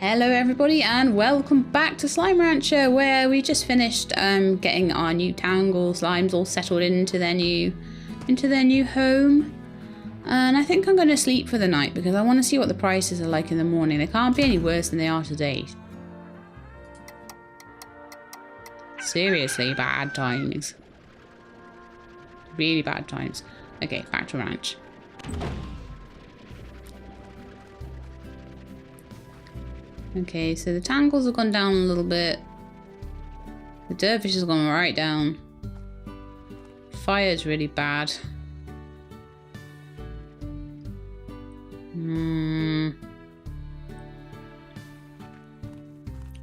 Hello everybody and welcome back to Slime Rancher, where we just finished getting our new Tangle Slimes all settled into their new home. And I think I'm going to sleep for the night because I want to see what the prices are like in the morning. They can't be any worse than they are today. Seriously bad times. Really bad times. Okay, back to ranch. Okay, so the tangles have gone down a little bit. The dervish has gone right down. Fire's really bad.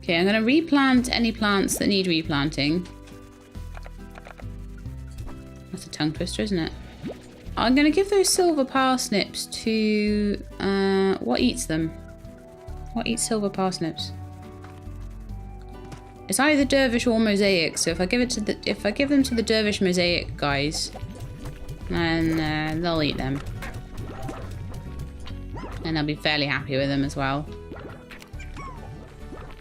Okay, I'm going to replant any plants that need replanting. That's a tongue twister, isn't it? I'm going to give those silver parsnips to... what eats them? What eats silver parsnips? It's either dervish or mosaic. So if I give them to the dervish mosaic guys, then they'll eat them, and I'll be fairly happy with them as well.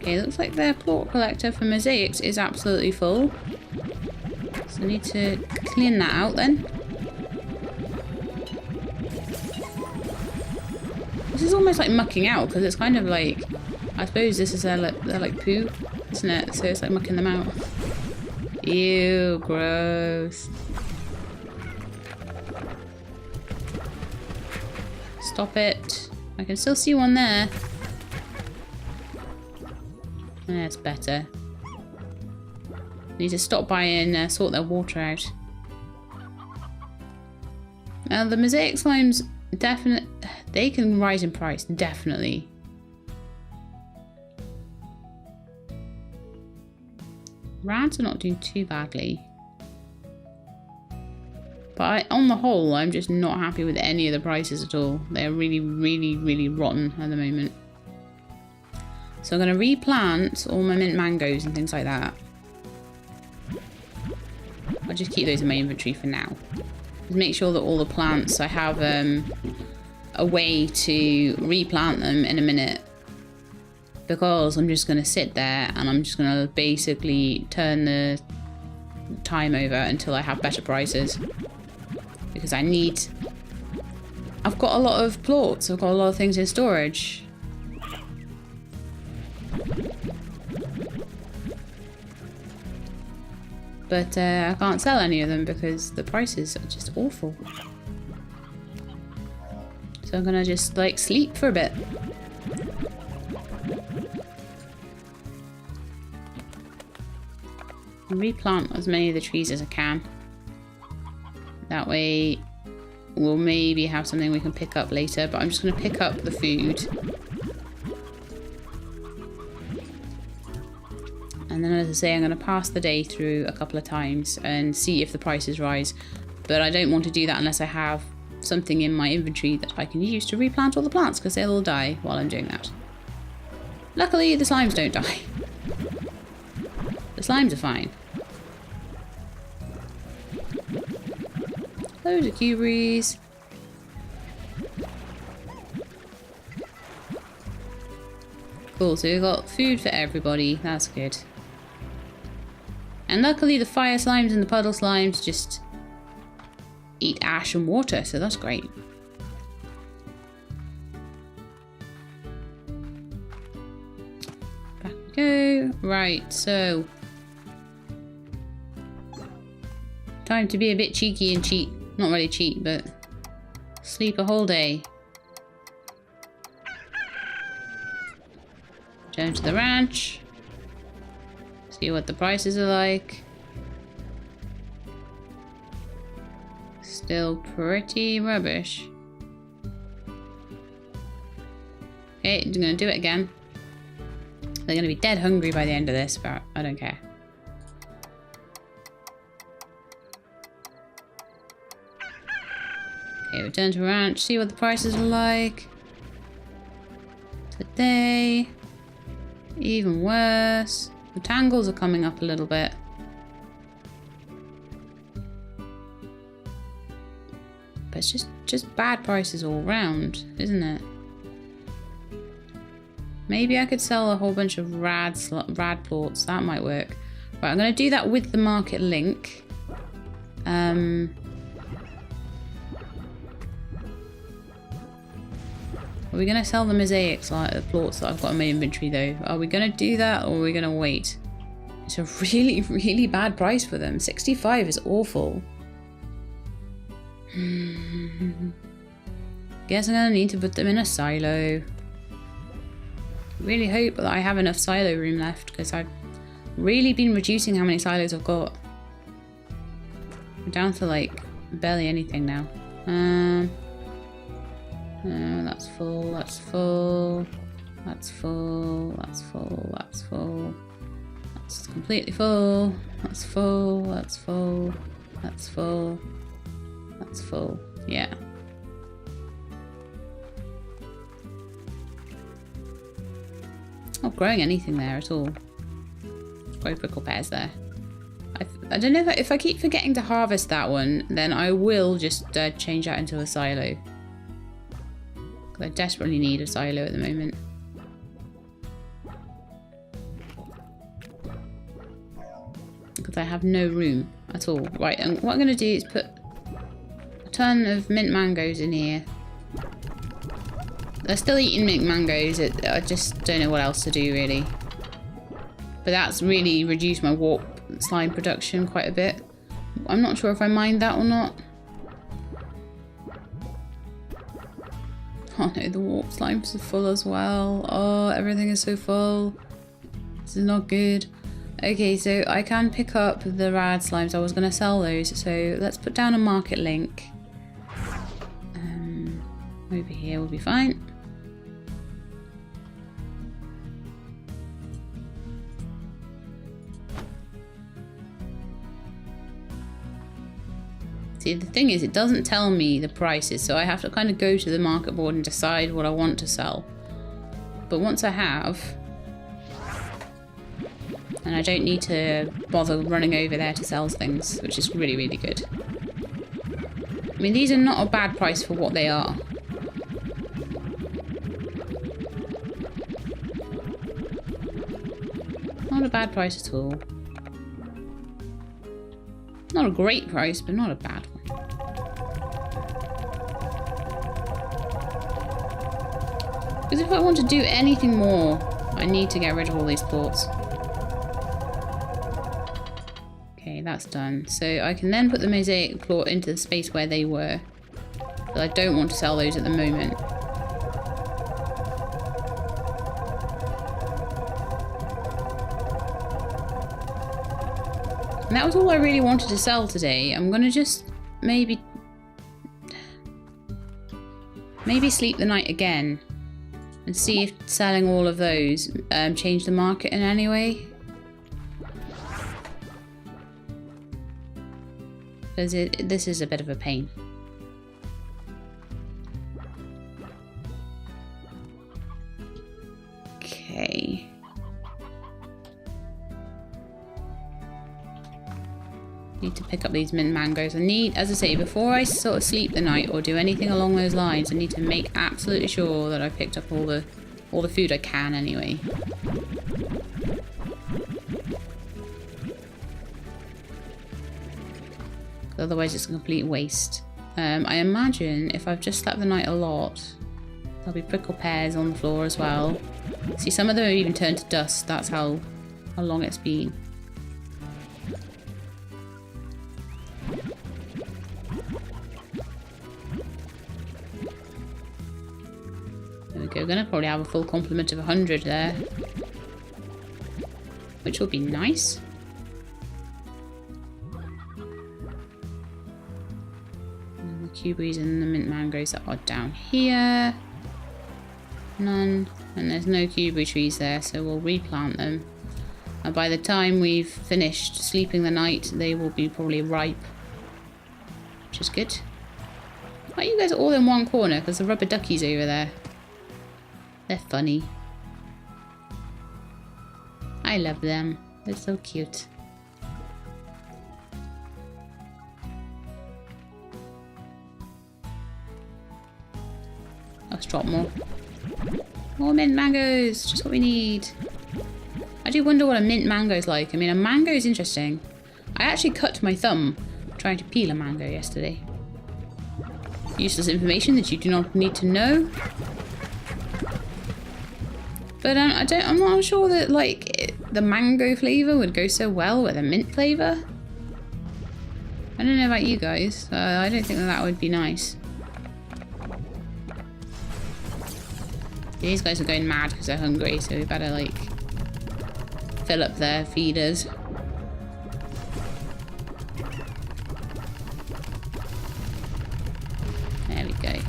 Okay, it looks like their plort collector for mosaics is absolutely full. So I need to clean that out then. This is almost like mucking out because it's kind of like, I suppose this is their like poo, isn't it? So it's like mucking them out. Ew, gross. Stop it. I can still see one there. That's better. Need to stop by and sort their water out. Now the mosaic slimes, they can rise in price, definitely. Rads are not doing too badly. But on the whole, I'm just not happy with any of the prices at all. They're really, really, really rotten at the moment. So I'm going to replant all my mint mangoes and things like that. I'll just keep those in my inventory for now. Just make sure that all the plants, I have a way to replant them in a minute. Because I'm just going to sit there and I'm just going to basically turn the time over until I have better prices. Because I've got a lot of plorts, I've got a lot of things in storage. But I can't sell any of them because the prices are just awful. So I'm gonna just like sleep for a bit. And replant as many of the trees as I can. That way we'll maybe have something we can pick up later, but I'm just gonna pick up the food. And then, as I say, I'm going to pass the day through a couple of times and see if the prices rise. But I don't want to do that unless I have something in my inventory that I can use to replant all the plants, because they'll all die while I'm doing that. Luckily, the slimes don't die. The slimes are fine. Loads of cuberies. Cool, so we've got food for everybody. That's good. And luckily the fire slimes and the puddle slimes just eat ash and water, so that's great. Back we go. Right, so time to be a bit cheeky and cheat. Not really cheat, but sleep a whole day. Turn to the ranch. See what the prices are like. Still pretty rubbish. Okay, I'm gonna do it again. They're gonna be dead hungry by the end of this, but I don't care. Okay, return to ranch, see what the prices are like. Today, even worse. The tangles are coming up a little bit. But it's just bad prices all round, isn't it? Maybe I could sell a whole bunch of rad plorts. That might work. Right, I'm going to do that with the market link. Are we going to sell the mosaics, like the plorts that I've got in my inventory though? Are we going to do that or are we going to wait? It's a really, really bad price for them. 65 is awful. Guess I'm going to need to put them in a silo. Really hope that I have enough silo room left because I've really been reducing how many silos I've got. I'm down to like barely anything now. That's full, that's full, that's full, that's full, that's full. That's completely full. That's full, that's full, that's full, that's full. Yeah. Not growing anything there at all. Grow prickle pears there. I don't know if I keep forgetting to harvest that one, then I will just change that into a silo. Because I desperately need a silo at the moment. Because I have no room at all. Right, and what I'm going to do is put a ton of mint mangoes in here. They're still eating mint mangoes. I just don't know what else to do really. But that's really reduced my warp slime production quite a bit. I'm not sure if I mind that or not. Oh no, the warp slimes are full as well. Oh, everything is so full. This is not good. Okay, so I can pick up the rad slimes. I was going to sell those. So let's put down a market link. Over here will be fine. See, the thing is, it doesn't tell me the prices, so I have to kind of go to the market board and decide what I want to sell. But once I have, and I don't need to bother running over there to sell things, which is really, really good. I mean, these are not a bad price for what they are. Not a bad price at all. Not a great price, but not a bad one. Because if I want to do anything more, I need to get rid of all these plorts. Okay, that's done. So I can then put the mosaic plort into the space where they were. But I don't want to sell those at the moment. And that was all I really wanted to sell today. I'm going to just maybe sleep the night again and see if selling all of those change the market in any way. Because this is a bit of a pain. Okay. Need to pick up these mint mangoes. I need, as I say, before I sort of sleep the night or do anything along those lines, I need to make absolutely sure that I've picked up all the food I can anyway. Otherwise it's a complete waste. I imagine if I've just slept the night a lot, there'll be prickle pears on the floor as well. See, some of them have even turned to dust. That's how long it's been. We're going to probably have a full complement of 100 there, which will be nice. And the cuberries and the mint mangoes that are down here. None. And there's no cuberry trees there, so we'll replant them. And by the time we've finished sleeping the night, they will be probably ripe, which is good. Why are you guys all in one corner? Because the rubber duckies over there. They're funny. I love them. They're so cute. Let's drop more. More mint mangoes, just what we need. I do wonder what a mint mango is like. I mean, a mango is interesting. I actually cut my thumb trying to peel a mango yesterday. Useless information that you do not need to know. But I'm not sure that like the mango flavour would go so well with a mint flavour. I don't know about you guys. I don't think that would be nice. These guys are going mad because they're hungry, so we better like fill up their feeders. There we go.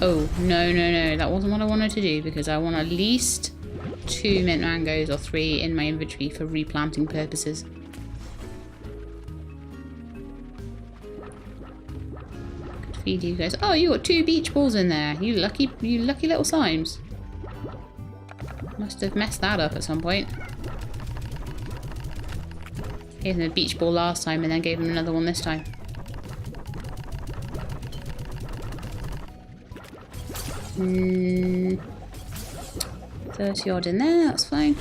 Oh, no, no, no. That wasn't what I wanted to do because I want at least 2 mint mangoes or 3 in my inventory for replanting purposes. Could feed you guys. Oh, you got 2 beach balls in there. You lucky little slimes. Must have messed that up at some point. Gave them a beach ball last time and then gave them another one this time. 30 odd in there, that's fine.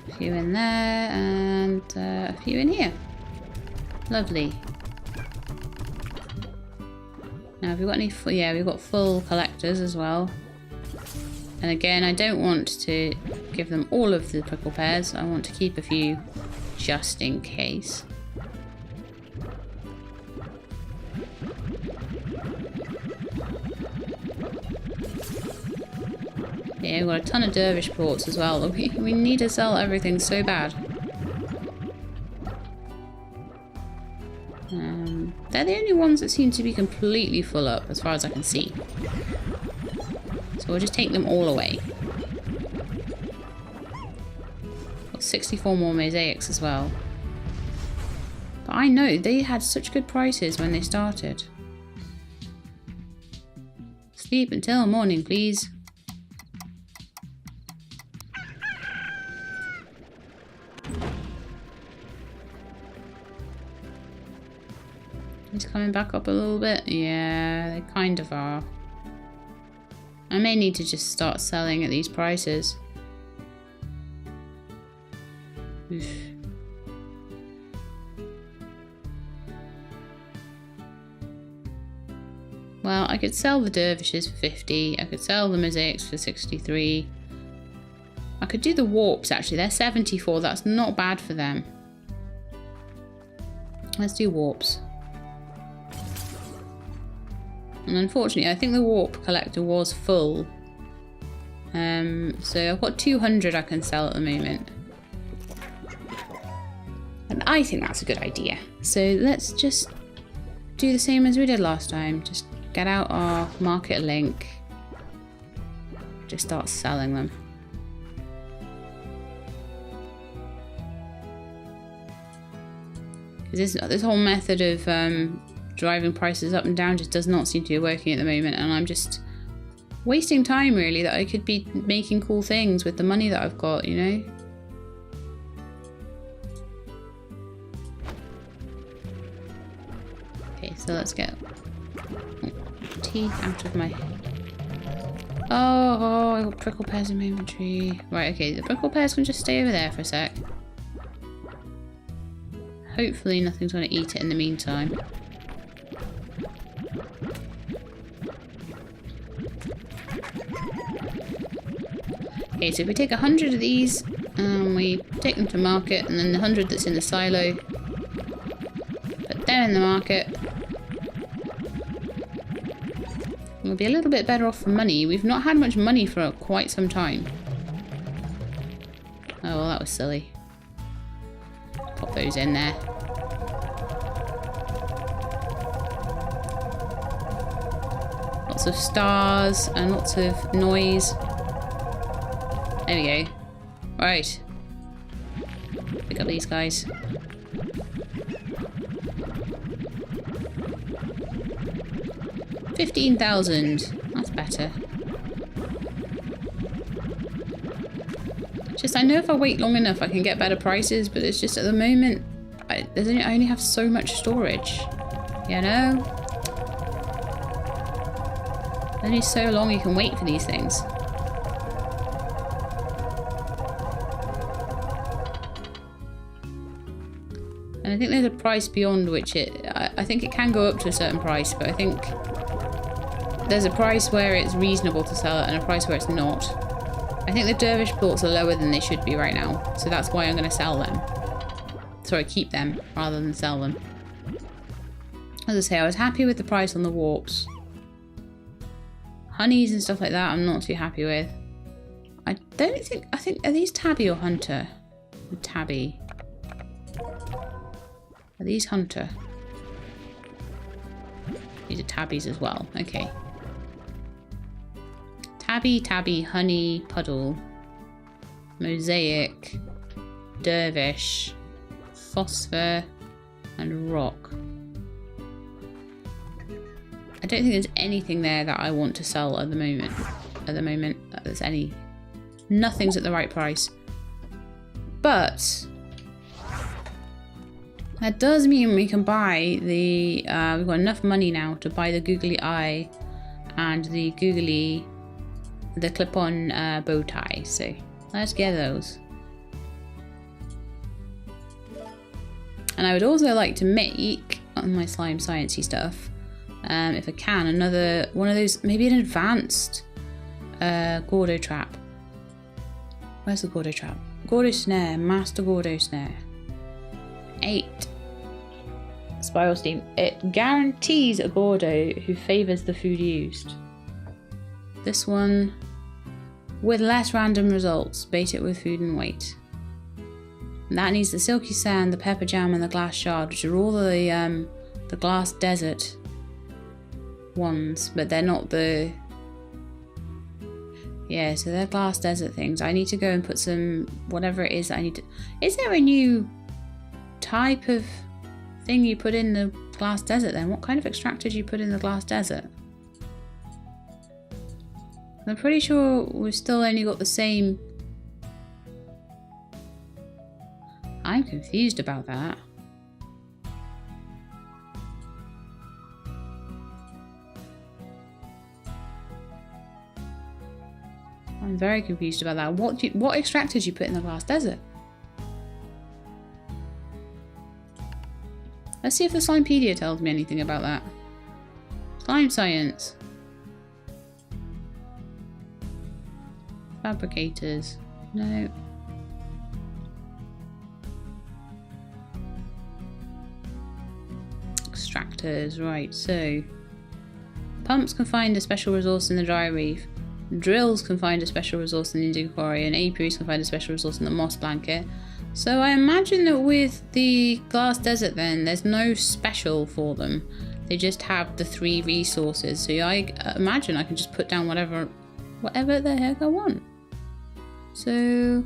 A few in there and a few in here. Lovely. Now have we got any yeah, we've got full collectors as well. And again, I don't want to give them all of the prickle pears. I want to keep a few just in case. Yeah, we've got a ton of dervish ports as well. We need to sell everything so bad. They're the only ones that seem to be completely full up as far as I can see. So we'll just take them all away. Got 64 more mosaics as well. But I know they had such good prices when they started. Sleep until morning, please. He's coming back up a little bit. Yeah, they kind of are. I may need to just start selling at these prices. Oof. Well, I could sell the dervishes for 50. I could sell the mosaics for 63. I could do the warps actually. They're 74. That's not bad for them. Let's do warps. And unfortunately, I think the warp collector was full. So I've got 200 I can sell at the moment. And I think that's a good idea. So let's just do the same as we did last time. Just get out our market link. Just start selling them. Because this whole method of driving prices up and down just does not seem to be working at the moment, and I'm just wasting time really that I could be making cool things with the money that I've got, you know? Okay, so let's get tea out of my... Oh, I got prickle pears in my inventory. Right, okay, the prickle pears can just stay over there for a sec. Hopefully nothing's going to eat it in the meantime. Okay, so if we take 100 of these and we take them to market, and then the 100 that's in the silo, put them in the market, we'll be a little bit better off for money. We've not had much money for quite some time. Oh, well, that was silly. Pop those in there. Lots of stars and lots of noise. There we go. Right. Pick up these guys. $15,000. That's better. Just, I know if I wait long enough I can get better prices, but it's just at the moment I only have so much storage. You know? Only so long you can wait for these things. And I think there's a price beyond which I think it can go up to a certain price, but I think there's a price where it's reasonable to sell it and a price where it's not. I think the dervish plots are lower than they should be right now, so that's why I'm going to sell them. Sorry, keep them rather than sell them. As I say, I was happy with the price on the warps. Honeys and stuff like that I'm not too happy with. I think, are these Tabby or Hunter? Tabby. Are these Hunter? These are Tabbies as well. Okay. Tabby, Honey, Puddle, Mosaic, Dervish, Phosphor, and Rock. I don't think there's anything there that I want to sell at the moment. There's any. Nothing's at the right price. But that does mean we can buy the, we've got enough money now to buy the googly eye and the clip-on bow tie. So let's get those. And I would also like to make, on my slime sciencey stuff, if I can, another one of those, maybe an advanced Gordo trap. Where's the Gordo trap? Gordo snare, master Gordo snare. 8 spiral steam. It guarantees a Gordo who favours the food used. This one, with less random results, bait it with food and weight. And that needs the silky sand, the pepper jam, and the glass shard, which are all the glass desert ones, but they're not the. Yeah, so they're glass desert things. I need to go and put some, whatever it is that I need to. Is there a new type of thing you put in the glass desert then? What kind of extractor do you put in the glass desert? I'm pretty sure we've still only got the same. I'm confused about that. I'm very confused about that. What extractors do you put in the glass desert? Let's see if the Slimepedia tells me anything about that. Slime science. Fabricators. No. Extractors. Right, so pumps can find a special resource in the dry reef. Drills can find a special resource in the Indigo Quarry, and apiaries can find a special resource in the moss blanket. So I imagine that with the glass desert then, there's no special for them. They just have the 3 resources. So I imagine I can just put down whatever the heck I want. So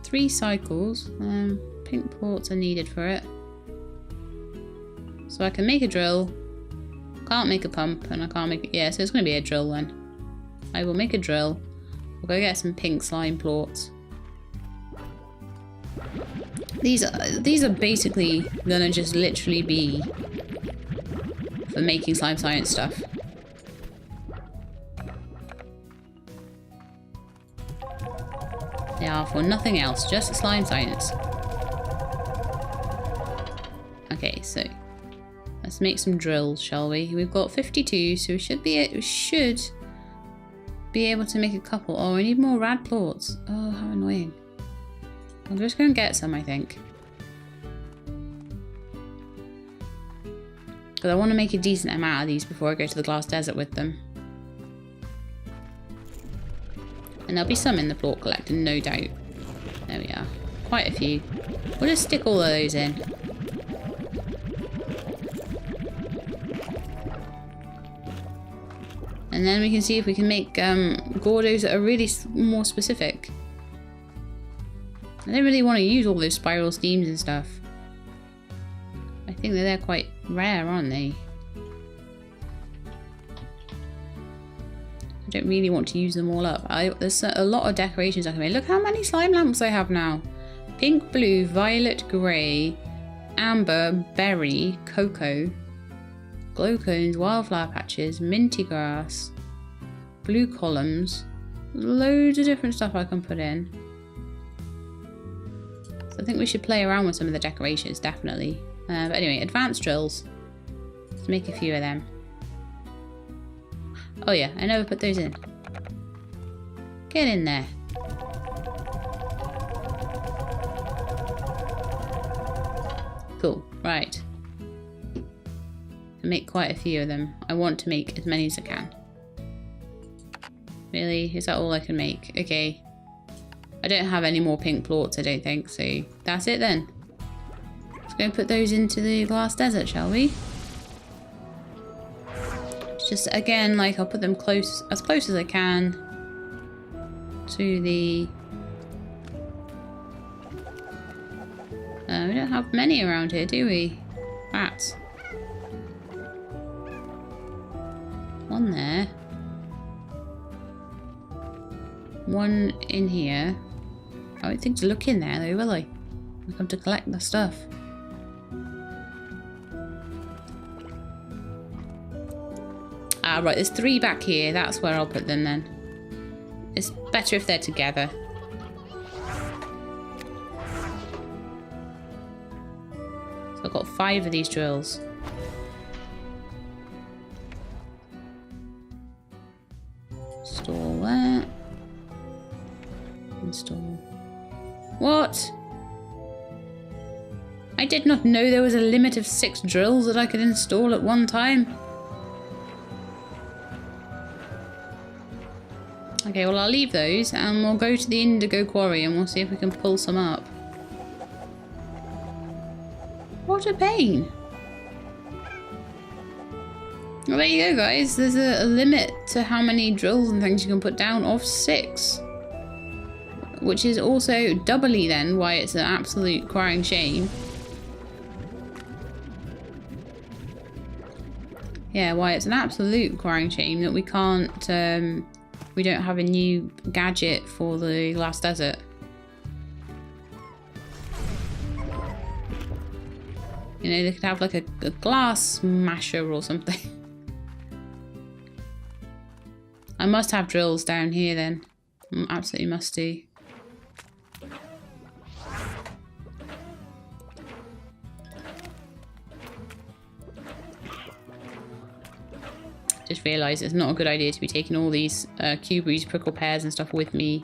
three cycles. Pink ports are needed for it. So I can make a drill, can't make a pump, and I can't make it. Yeah, so it's going to be a drill then. I will make a drill. We'll go get some pink slime plorts. These are basically going to just literally be for making slime science stuff. They are for nothing else, just slime science. Okay, so let's make some drills, shall we? We've got 52, so we should be able to make a couple. Oh, we need more rad plorts. Oh, how annoying. I'm just going to get some, I think. Because I want to make a decent amount of these before I go to the glass desert with them. And there'll be some in the plort collector, no doubt. There we are. Quite a few. We'll just stick all of those in. And then we can see if we can make Gordos that are really more specific. I don't really want to use all those spiral steams and stuff. I think that they're quite rare, aren't they? I don't really want to use them all up. There's a lot of decorations I can make. Look how many slime lamps I have now. Pink, blue, violet, grey, amber, berry, cocoa, glow cones, wildflower patches, minty grass, blue columns. Loads of different stuff I can put in. So I think we should play around with some of the decorations, definitely. But anyway, advanced drills. Let's make a few of them. Oh yeah, I never put those in. Get in there. Cool, right. Make quite a few of them. I want to make as many as I can. Really? Is that all I can make? Okay. I don't have any more pink plorts, I don't think, so that's it then. Let's go and put those into the glass desert, shall we? Just again, like, I'll put them as close as I can to the... we don't have many around here, do we? Rats. One there. One in here. I won't think to look in there though, will I? I'll come to collect the stuff. Ah, right, there's 3 back here. That's where I'll put them then. It's better if they're together. So I've got 5 of these drills. Install that. Install. What? I did not know there was a limit of 6 drills that I could install at one time. Okay, well I'll leave those and we'll go to the indigo quarry and we'll see if we can pull some up. What a pain. Well, there you go, guys. There's a limit to how many drills and things you can put down of 6. Which is also doubly then why it's an absolute crying shame. Yeah, why it's an absolute crying shame that we can't, we don't have a new gadget for the glass desert. You know, they could have like a glass smasher or something. I must have drills down here then. Absolutely must do. Just realised it's not a good idea to be taking all these cuberries, prickle pears and stuff with me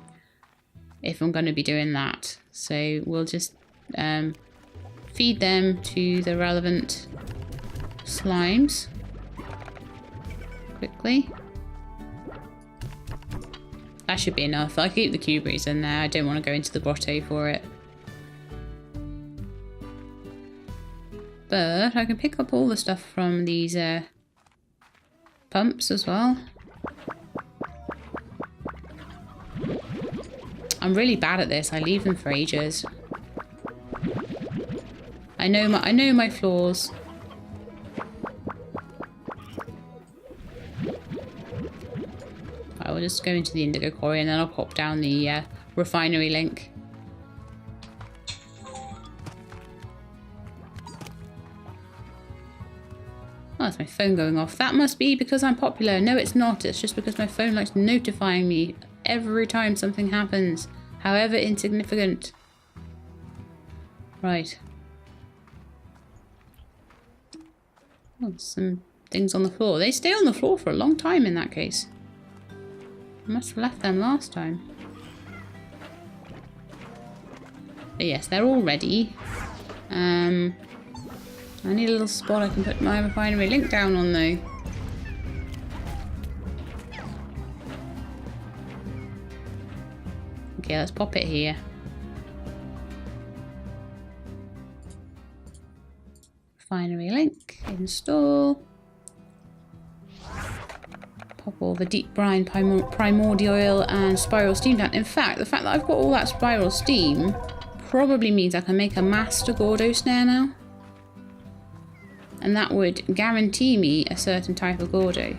if I'm going to be doing that. So we'll just feed them to the relevant slimes quickly. That should be enough. I'll keep the cuberries in there. I don't want to go into the grotto for it. But I can pick up all the stuff from these pumps as well. I'm really bad at this. I leave them for ages. I know my flaws. I will just go into the indigo quarry and then I'll pop down the refinery link. Oh, that's my phone going off. That must be because I'm popular. No, it's not. It's just because my phone likes notifying me every time something happens, however insignificant. Right. Oh, some things on the floor. They stay on the floor for a long time in that case. I must have left them last time. But yes, they're all ready. I need a little spot I can put my refinery link down on though. Okay, let's pop it here. Refinery link, install. Pop all the deep brine, primordial and spiral steam down. In fact, the fact that I've got all that spiral steam probably means I can make a master Gordo snare now. And that would guarantee me a certain type of Gordo.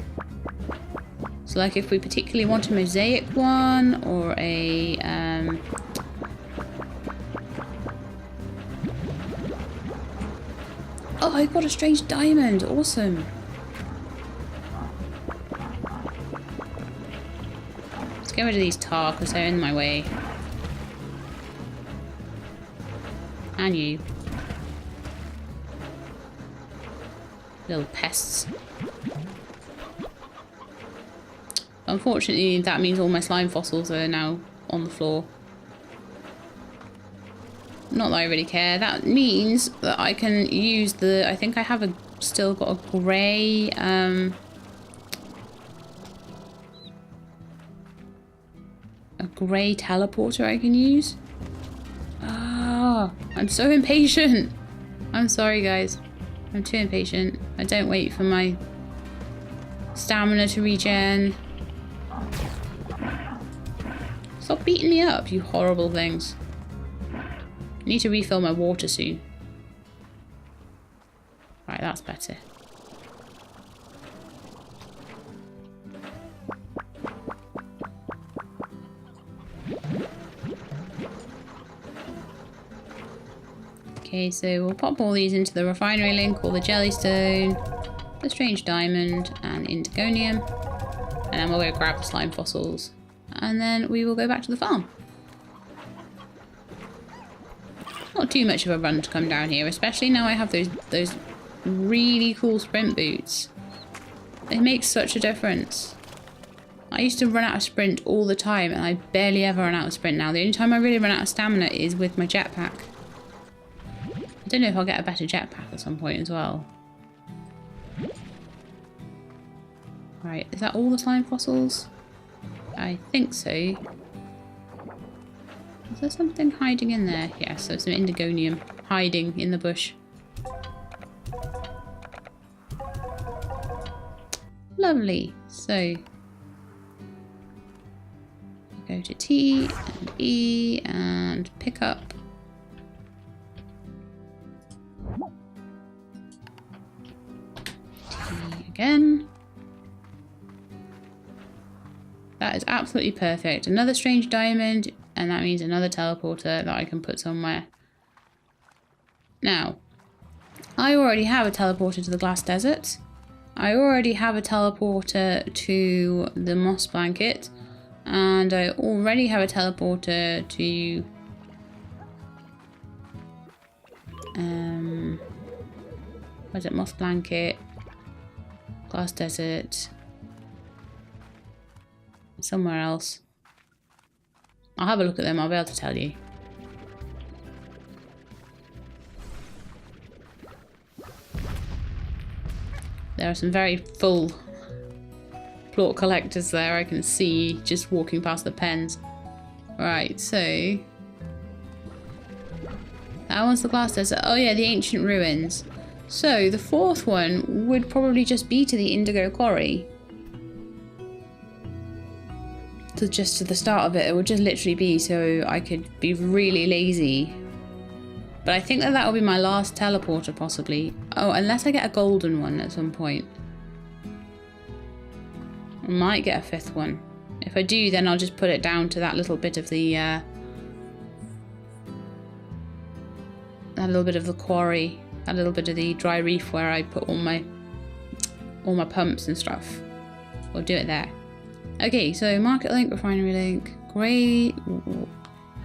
So like if we particularly want a mosaic one or a Oh, I got a strange diamond. Awesome. Let's get rid of these tar because they're in my way. And you. Little pests. Unfortunately, that means all my slime fossils are now on the floor. Not that I really care. That means that I can use the... I think I have still got a grey... a grey teleporter I can use. Ah, I'm so impatient. I'm sorry, guys. I'm too impatient. I don't wait for my stamina to regen. Stop beating me up, you horrible things. I need to refill my water soon. Right, that's better. Okay, so we'll pop all these into the refinery link, all the jellystone, the strange diamond, and indigonium. And then we'll go grab the slime fossils. And then we will go back to the farm. Not too much of a run to come down here, especially now I have those really cool sprint boots. It makes such a difference. I used to run out of sprint all the time, and I barely ever run out of sprint now. The only time I really run out of stamina is with my jetpack. I don't know if I'll get a better jetpack at some point as well. Right, is that all the slime fossils? I think so. Is there something hiding in there? Yes, there's some indigonium hiding in the bush. Lovely. So, go to T and E and pick up. T again. That is absolutely perfect. Another strange diamond, and that means another teleporter that I can put somewhere. Now, I already have a teleporter to the glass desert. I already have a teleporter to the moss blanket. And I already have a teleporter to... what is it? Moss blanket, glass desert... somewhere else. I'll have a look at them, I'll be able to tell you. There are some very full plort collectors there, I can see just walking past the pens. Right, so... that one's the glass desert. Oh yeah, the ancient ruins. So the fourth one would probably just be to the indigo quarry. Just to the start of it, it would just literally be so I could be really lazy. But I think that will be my last teleporter, possibly. Oh, unless I get a golden one at some point. I might get a fifth one. If I do, then I'll just put it down to that little bit of the that little bit of the quarry, that little bit of the dry reef where I put all my pumps and stuff. We'll do it there. Okay, so market link, refinery link, grey,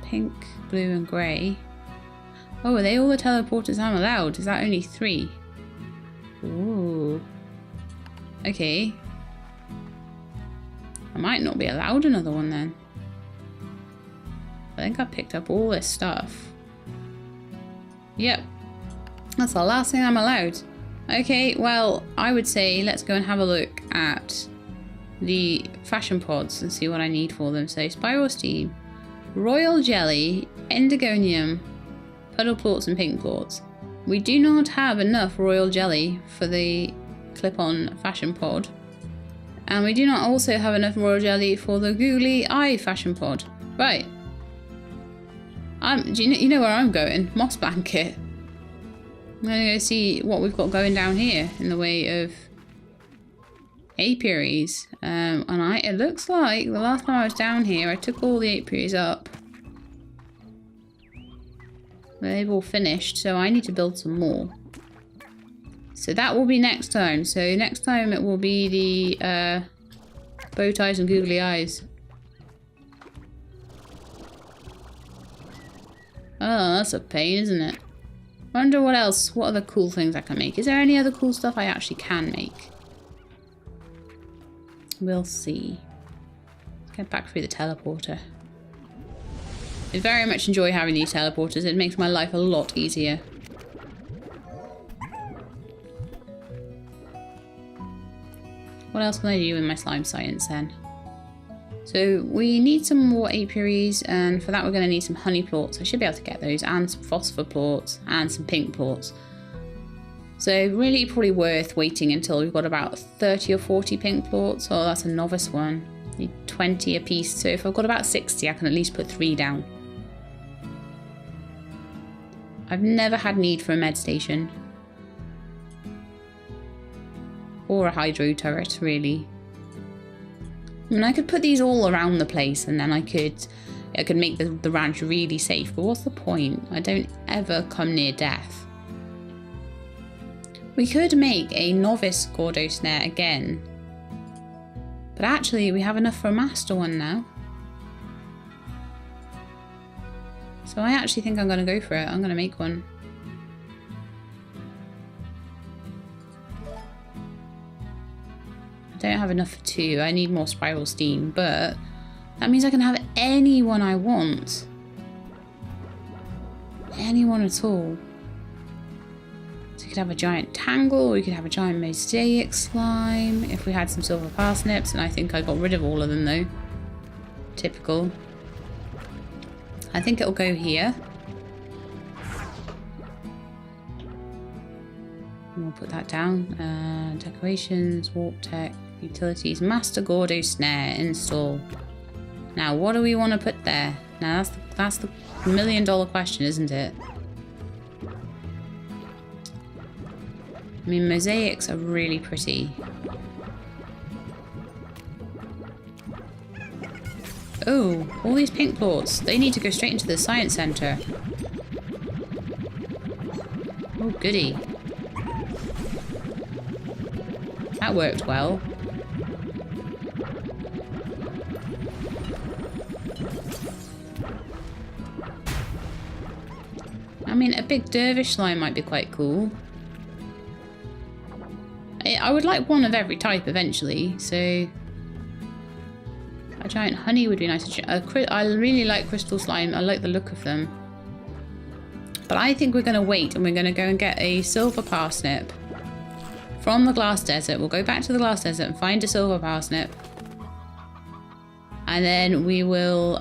pink, blue and grey. Oh, are they all the teleporters I'm allowed? Is that only 3? Ooh. Okay. I might not be allowed another one then. I think I picked up all this stuff. Yep. That's the last thing I'm allowed. Okay, well, I would say let's go and have a look at the fashion pods and see what I need for them. So spiral steam, royal jelly, indigonium, puddle plorts and pink plorts. We do not have enough royal jelly for the clip-on fashion pod, and we do not also have enough royal jelly for the googly eye fashion pod. Right, you know where I'm going? Moss blanket. I'm gonna go see what we've got going down here in the way of apiaries. And it looks like the last time I was down here, I took all the apiaries up. They've all finished, so I need to build some more. So that will be next time. So next time it will be the bow ties and googly eyes. Oh, that's a pain, isn't it? Wonder what else, what other cool things I can make. Is there any other cool stuff I actually can make? We'll see. Let's get back through the teleporter. I very much enjoy having these teleporters. It makes my life a lot easier. What else can I do with my slime science then? So we need some more apiaries, and for that we're going to need some honey plorts. I should be able to get those, and some phosphor plorts, and some pink plorts. So really probably worth waiting until we've got about 30 or 40 pink plorts. Oh, that's a novice one. Need 20 a piece. So if I've got about 60, I can at least put 3 down. I've never had need for a med station. Or a hydro turret, really. I mean, I could put these all around the place, and then I could make the ranch really safe. But what's the point? I don't ever come near death. We could make a novice Gordo snare again. But actually, we have enough for a master one now. So I actually think I'm going to go for it. I'm going to make one. I don't have enough for 2. I need more spiral steam, but that means I can have anyone I want. Anyone at all. So we could have a giant Tangle, or we could have a giant Mosaic Slime if we had some silver parsnips, and I think I got rid of all of them though. Typical. I think it'll go here. And we'll put that down. Decorations, warp tech, utilities, Master Gordo Snare, install. Now, what do we want to put there? Now, that's the $1 million question, isn't it? I mean, mosaics are really pretty. Oh, all these pink plorts. They need to go straight into the science center. Oh, goody. That worked well. I mean, a big dervish slime might be quite cool. I would like one of every type eventually, so a giant honey would be nice. I really like crystal slime. I like the look of them. But I think we're going to wait, and we're going to go and get a silver parsnip from the glass desert. We'll go back to the glass desert and find a silver parsnip. And then we will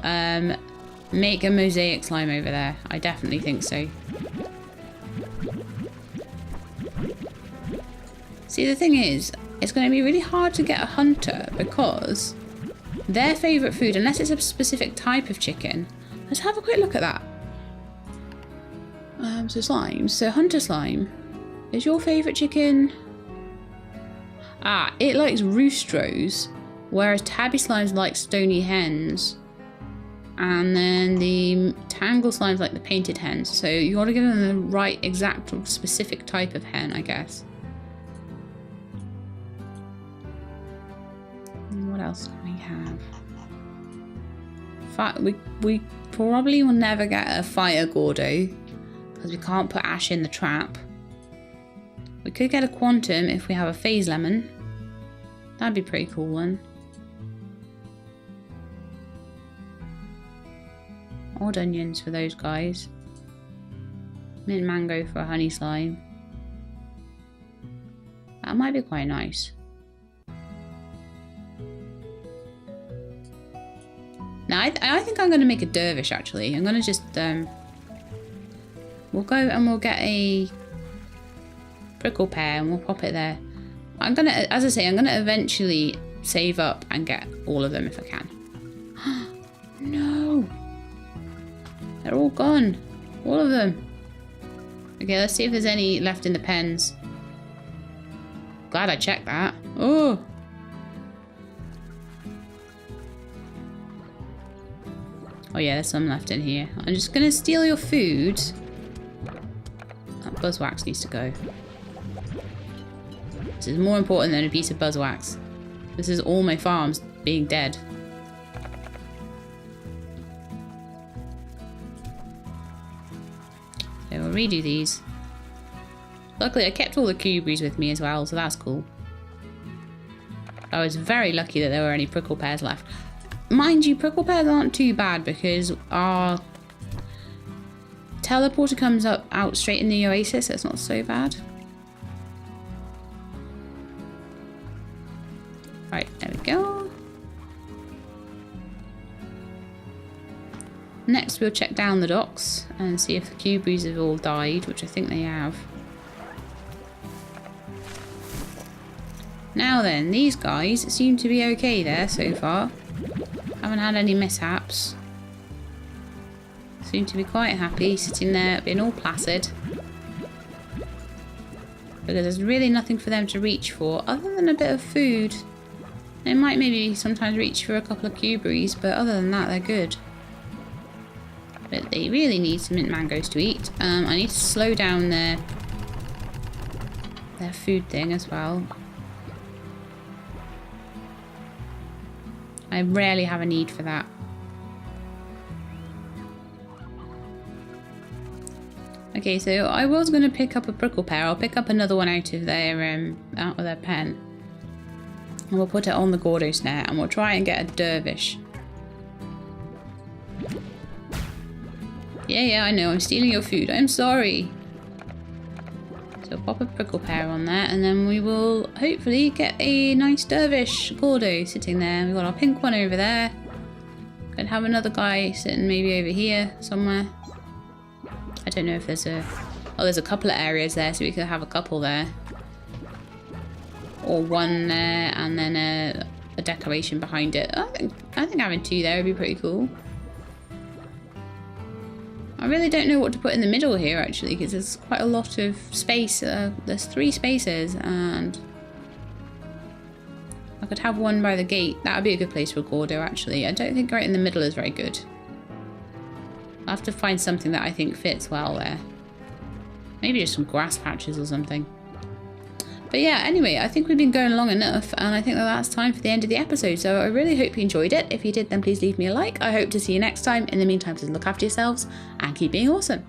make a mosaic slime over there. I definitely think so. See, the thing is, it's going to be really hard to get a hunter because their favourite food, unless it's a specific type of chicken. Let's have a quick look at that. So slimes. So hunter slime. Is your favourite chicken? Ah, it likes roostros, whereas tabby slimes like stony hens. And then the tangle slimes like the painted hens. So you got to give them the right, exact, specific type of hen, I guess. What else can we have? We probably will never get a fire Gordo because we can't put ash in the trap. We could get a quantum if we have a phase lemon. That'd be a pretty cool one. Odd onions for those guys. Mint mango for a honey slime. That might be quite nice. Now, I think I'm going to make a dervish, actually. I'm going to just, we'll go and we'll get a prickle pear and we'll pop it there. I'm going to, as I say, I'm going to eventually save up and get all of them if I can. No! They're all gone. All of them. Okay, let's see if there's any left in the pens. Glad I checked that. Oh! Oh yeah, there's some left in here. I'm just gonna steal your food. That buzzwax needs to go. This is more important than a piece of buzzwax. This is all my farms being dead. So we'll redo these. Luckily I kept all the cuberries with me as well, so that's cool. I was very lucky that there were any prickle pears left. Mind you, prickle pears aren't too bad because our teleporter comes out straight in the oasis, so it's not so bad. Right, there we go. Next we'll check down the docks and see if the cuberries have all died, which I think they have. Now then, these guys seem to be okay there so far. Haven't had any mishaps. Seem to be quite happy, sitting there being all placid. Because there's really nothing for them to reach for, other than a bit of food. They might maybe sometimes reach for a couple of cuberries, but other than that, they're good. But they really need some mint mangoes to eat. I need to slow down their food thing as well. I rarely have a need for that. Okay, so I was going to pick up a prickle pear. I'll pick up another one out of their pen. And we'll put it on the Gordo snare and we'll try and get a dervish. Yeah, I know, I'm stealing your food. I'm sorry. So pop a prickle pear on there and then we will hopefully get a nice dervish Gordo sitting there. We've got our pink one over there. Could have another guy sitting maybe over here somewhere. I don't know if there's a... Oh, there's a couple of areas there, so we could have a couple there. Or one there, and then a decoration behind it. I think having two there would be pretty cool. I really don't know what to put in the middle here, actually, because there's quite a lot of space. There's 3 spaces, and... I could have one by the gate. That would be a good place for a Gordo, actually. I don't think right in the middle is very good. I'll have to find something that I think fits well there. Maybe just some grass patches or something. But yeah, anyway, I think we've been going long enough, and I think that that's time for the end of the episode. So I really hope you enjoyed it. If you did, then please leave me a like. I hope to see you next time. In the meantime, please look after yourselves and keep being awesome.